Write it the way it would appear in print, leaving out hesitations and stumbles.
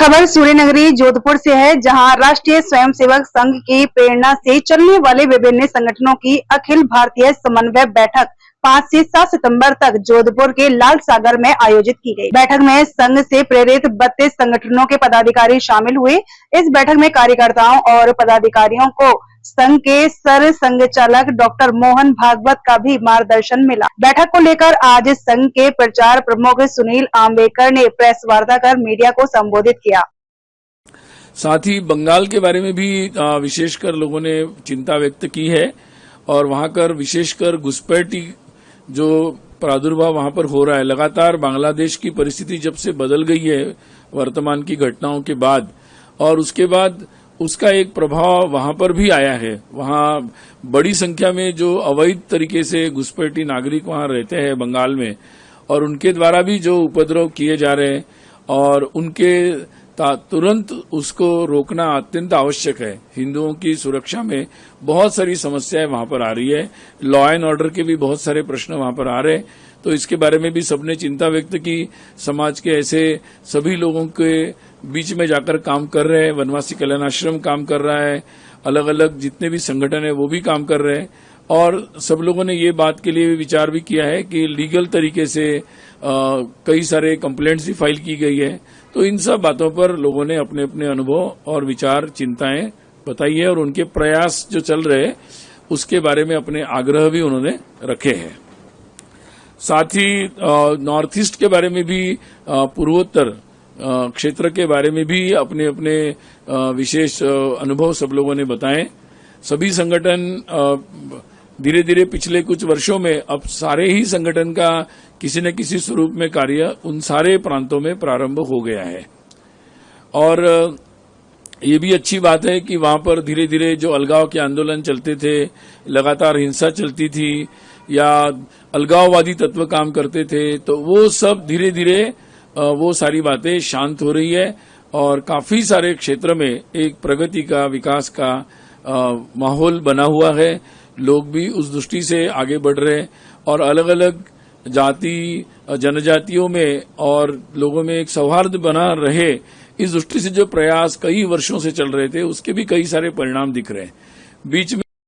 खबर सूर्यनगरी जोधपुर से है, जहां राष्ट्रीय स्वयंसेवक संघ की प्रेरणा से चलने वाले विभिन्न संगठनों की अखिल भारतीय समन्वय बैठक 5 से 7 सितंबर तक जोधपुर के लाल सागर में आयोजित की गई। बैठक में संघ से प्रेरित 32 संगठनों के पदाधिकारी शामिल हुए। इस बैठक में कार्यकर्ताओं और पदाधिकारियों को संघ के सर संघचालक डॉक्टर मोहन भागवत का भी मार्गदर्शन मिला। बैठक को लेकर आज संघ के प्रचार प्रमुख सुनील आम्बेकर ने प्रेस वार्ता कर मीडिया को संबोधित किया। साथ ही बंगाल के बारे में भी विशेषकर लोगों ने चिंता व्यक्त की है और वहां कर विशेषकर घुसपैठी जो प्रादुर्भाव वहां पर हो रहा है, लगातार बांग्लादेश की परिस्थिति जब से बदल गई है वर्तमान की घटनाओं के बाद, और उसके बाद उसका एक प्रभाव वहां पर भी आया है। वहां बड़ी संख्या में जो अवैध तरीके से घुसपैठी नागरिक वहां रहते हैं बंगाल में, और उनके द्वारा भी जो उपद्रव किए जा रहे हैं और उनके तुरंत उसको रोकना अत्यंत आवश्यक है। हिंदुओं की सुरक्षा में बहुत सारी समस्याएं वहां पर आ रही है, लॉ एंड ऑर्डर के भी बहुत सारे प्रश्न वहां पर आ रहे हैं, तो इसके बारे में भी सबने चिंता व्यक्त की। समाज के ऐसे सभी लोगों के बीच में जाकर काम कर रहे हैं, वनवासी कल्याण आश्रम काम कर रहा है, अलग अलग जितने भी संगठन है वो भी काम कर रहे हैं, और सब लोगों ने ये बात के लिए विचार भी किया है कि लीगल तरीके से कई सारे कंप्लेंट्स भी फाइल की गई है। तो इन सब बातों पर लोगों ने अपने अपने अनुभव और विचार चिंताएं बताई है और उनके प्रयास जो चल रहे हैं उसके बारे में अपने आग्रह भी उन्होंने रखे हैं। साथ ही नॉर्थ ईस्ट के बारे में भी, पूर्वोत्तर क्षेत्र के बारे में भी अपने अपने विशेष अनुभव सब लोगों ने बताए। सभी संगठन धीरे धीरे पिछले कुछ वर्षों में अब सारे ही संगठन का किसी न किसी स्वरूप में कार्य उन सारे प्रांतों में प्रारंभ हो गया है। और ये भी अच्छी बात है कि वहां पर धीरे धीरे जो अलगाव के आंदोलन चलते थे, लगातार हिंसा चलती थी या अलगाववादी तत्व काम करते थे, तो वो सब धीरे धीरे वो सारी बातें शांत हो रही है और काफी सारे क्षेत्र में एक प्रगति का, विकास का माहौल बना हुआ है। लोग भी उस दृष्टि से आगे बढ़ रहे हैं और अलग अलग जाति जनजातियों में और लोगों में एक सौहार्द बना रहे, इस दृष्टि से जो प्रयास कई वर्षों से चल रहे थे उसके भी कई सारे परिणाम दिख रहे हैं। बीच